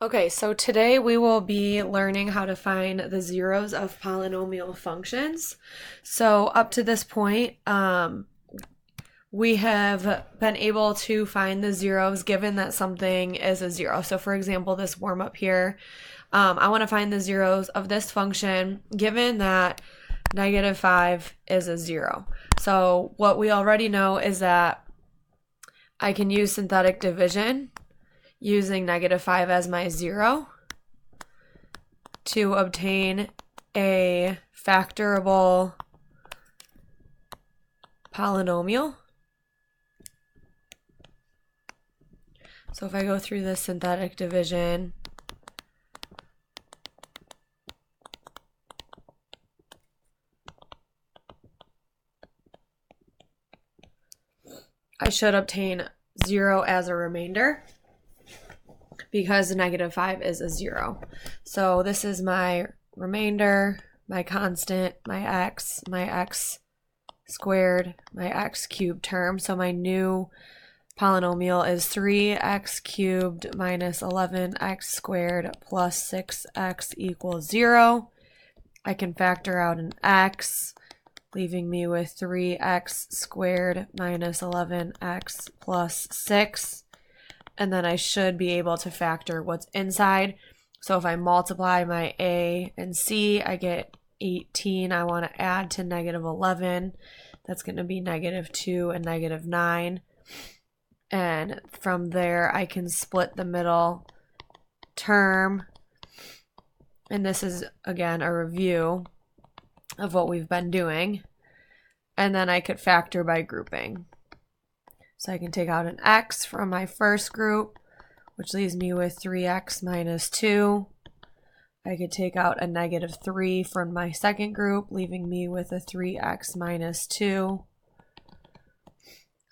Okay, so today we will be learning how to find the zeros of polynomial functions. So up to this point, we have been able to find the zeros given that something is a zero. So for example, this warm up here, I want to find the zeros of this function given that -5 is a zero. So what we already know is that I can use synthetic division using -5 as my zero to obtain a factorable polynomial. So if I go through this synthetic division, I should obtain 0 as a remainder because -5 is a 0. So this is my remainder, my constant, my x squared, my x cubed term. So my new polynomial is 3x cubed minus 11x squared plus 6x equals 0. I can factor out an x, leaving me with 3x squared minus 11x plus 6. And then I should be able to factor what's inside. So if I multiply my a and c, I get 18. I want to add to -11. That's going to be -2 and -9. And from there, I can split the middle term. And this is, again, a review of what we've been doing. And then I could factor by grouping. So I can take out an x from my first group, which leaves me with 3x minus 2. I could take out a -3 from my second group, leaving me with a 3x minus 2.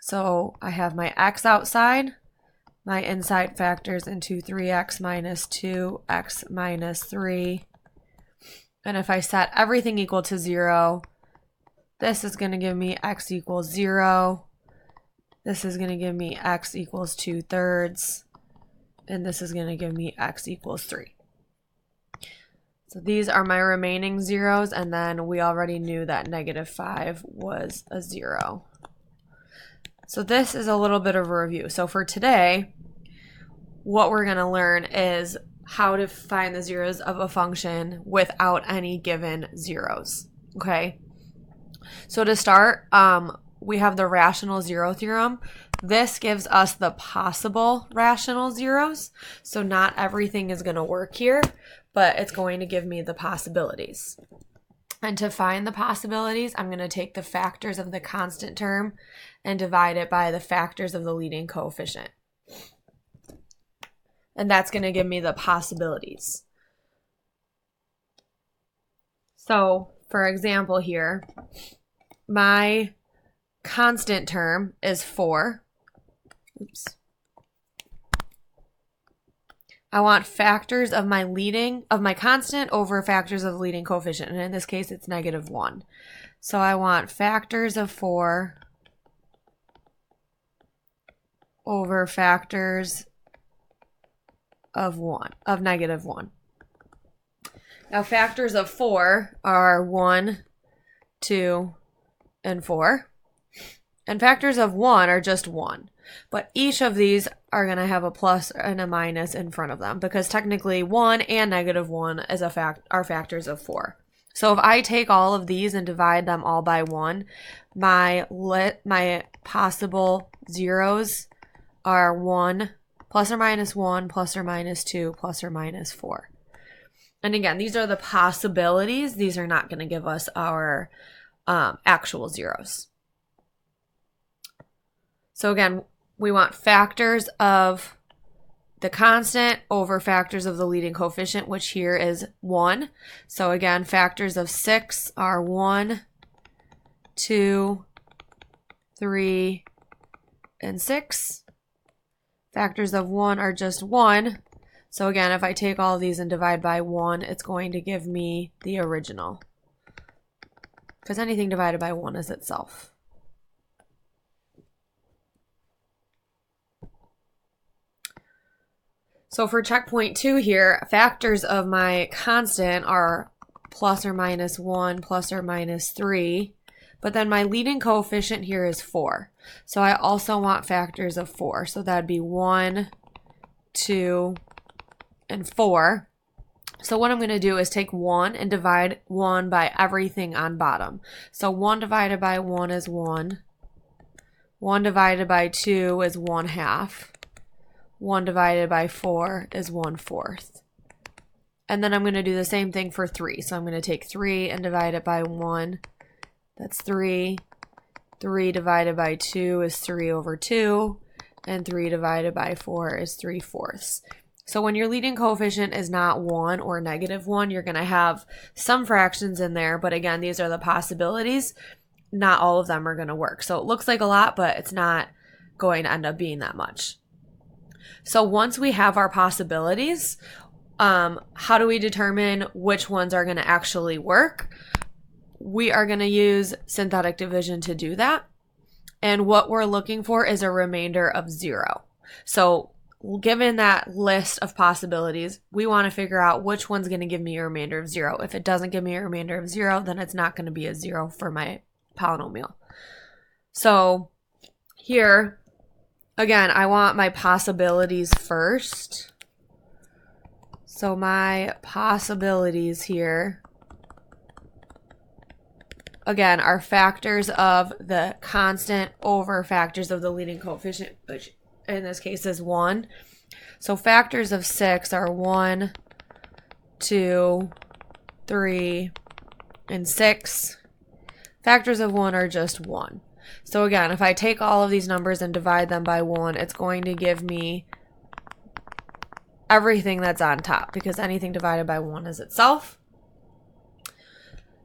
So I have my x outside, my inside factors into 3x minus 2, x minus 3. And if I set everything equal to 0, this is going to give me x equals 0. This is going to give me x equals 2/3, and this is going to give me x equals 3. So these are my remaining zeros, and then we already knew that -5 was a 0. So this is a little bit of a review. So for today, what we're going to learn is how to find the zeros of a function without any given zeros. Okay? So to start, we have the rational zero theorem. This gives us the possible rational zeros. So not everything is going to work here, but it's going to give me the possibilities. And to find the possibilities, I'm going to take the factors of the constant term and divide it by the factors of the leading coefficient. And that's going to give me the possibilities. So, for example here, my constant term is 4. Oops. I want factors of my constant over factors of the leading coefficient. And in this case, it's -1. So I want factors of 4 over factors of -1. Now factors of 4 are 1, 2, and 4. And factors of 1 are just 1. But each of these are going to have a plus and a minus in front of them because technically 1 and -1 is are factors of 4. So if I take all of these and divide them all by 1, my possible zeros are 1, plus or minus 1, plus or minus 2, plus or minus 4. And again, these are the possibilities. These are not going to give us our actual zeros. So again, we want factors of the constant over factors of the leading coefficient, which here is 1. So again, factors of 6 are 1, 2, 3, and 6. Factors of 1 are just 1. So again, if I take all of these and divide by 1, it's going to give me the original. Because anything divided by 1 is itself. So for checkpoint 2 here, factors of my constant are plus or minus 1, plus or minus 3. But then my leading coefficient here is 4. So I also want factors of 4. So that'd be 1, 2, and 4. So what I'm going to do is take 1 and divide 1 by everything on bottom. So 1 divided by 1 is 1. 1 divided by 2 is 1/2. 1 divided by 4 is 1/4. And then I'm going to do the same thing for 3. So I'm going to take 3 and divide it by 1. That's 3. 3 divided by 2 is 3/2. And 3 divided by 4 is 3/4. So when your leading coefficient is not 1 or -1, you're going to have some fractions in there. But again, these are the possibilities. Not all of them are going to work. So it looks like a lot, but it's not going to end up being that much. So once we have our possibilities, how do we determine which ones are going to actually work? We are going to use synthetic division to do that. And what we're looking for is a remainder of 0. So given that list of possibilities, we want to figure out which one's going to give me a remainder of 0. If it doesn't give me a remainder of 0, then it's not going to be a 0 for my polynomial. So here, again, I want my possibilities first. So my possibilities here, again, are factors of the constant over factors of the leading coefficient, which in this case is 1. So factors of 6 are 1, 2, 3, and 6. Factors of 1 are just 1. So again, if I take all of these numbers and divide them by 1, it's going to give me everything that's on top, because anything divided by 1 is itself.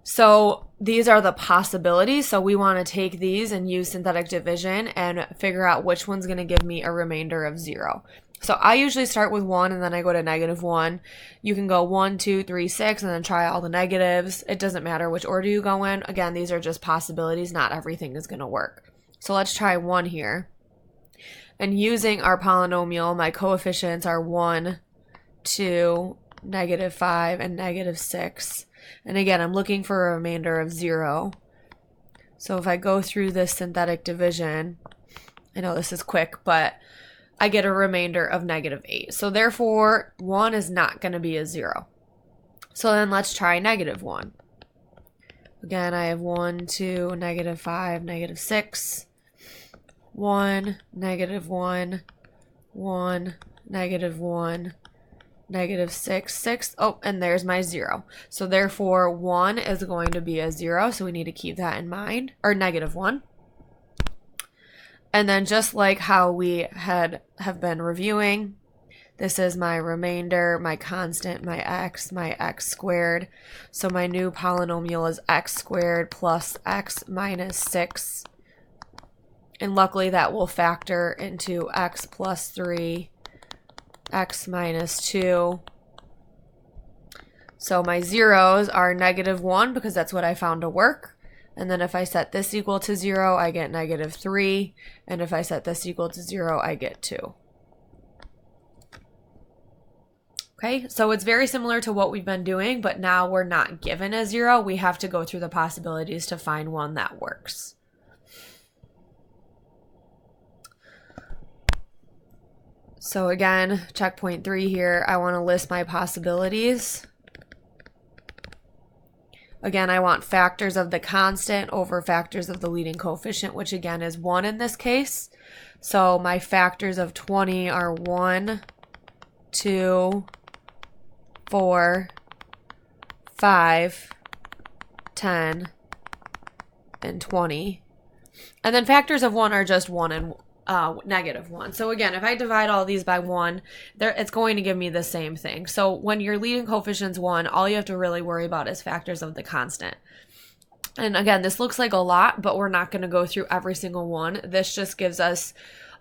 So these are the possibilities. So we want to take these and use synthetic division and figure out which one's going to give me a remainder of 0. So I usually start with 1 and then I go to -1. You can go 1, 2, 3, 6 and then try all the negatives. It doesn't matter which order you go in. Again, these are just possibilities. Not everything is going to work. So let's try 1 here. And using our polynomial, my coefficients are 1, 2, -5, and -6. And again, I'm looking for a remainder of 0. So if I go through this synthetic division, I know this is quick, but I get a remainder of -8. So therefore, 1 is not going to be a 0. So then let's try -1. Again, I have 1, 2, -5, -6. 1, -1, 1, -1, -6, 6. Oh, and there's my 0. So therefore, 1 is going to be a 0. So we need to keep that in mind, or -1. And then just like how we have been reviewing, this is my remainder, my constant, my x squared. So my new polynomial is x squared plus x minus 6. And luckily that will factor into x plus 3, x minus 2. So my zeros are -1 because that's what I found to work. And then if I set this equal to 0, I get -3. And if I set this equal to 0, I get 2. Okay, so it's very similar to what we've been doing, but now we're not given a 0. We have to go through the possibilities to find one that works. So again, checkpoint 3 here, I want to list my possibilities. Again, I want factors of the constant over factors of the leading coefficient, which again is 1 in this case. So my factors of 20 are 1, 2, 4, 5, 10, and 20. And then factors of 1 are just 1 and -1. So again, if I divide all these by 1, it's going to give me the same thing. So when your leading coefficient's 1, all you have to really worry about is factors of the constant. And again, this looks like a lot, but we're not going to go through every single one. This just gives us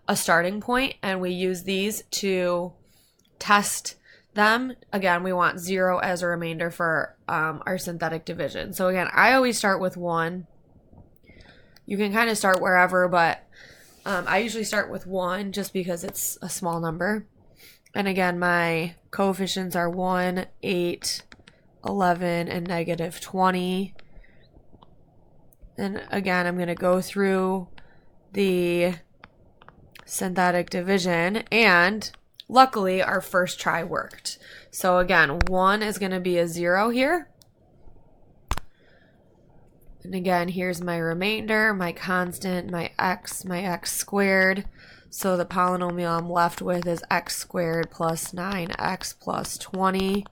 a starting point, and we use these to test them. Again, we want 0 as a remainder for our synthetic division. So again, I always start with 1. You can kind of start wherever, but I usually start with 1 just because it's a small number. And again, my coefficients are 1, 8, 11, and negative 20. And again, I'm going to go through the synthetic division, and luckily our first try worked. So again, 1 is going to be a 0 here. And again, here's my remainder, my constant, my x squared. So the polynomial I'm left with is x squared plus 9x plus 20.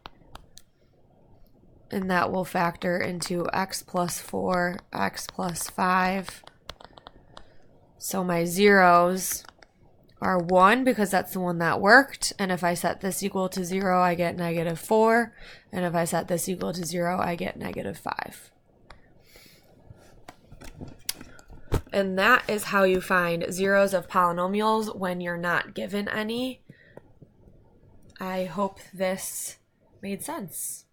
And that will factor into x plus 4, x plus 5. So my zeros are 1 because that's the one that worked. And if I set this equal to 0, I get negative 4. And if I set this equal to 0, I get negative 5. And that is how you find zeros of polynomials when you're not given any. I hope this made sense.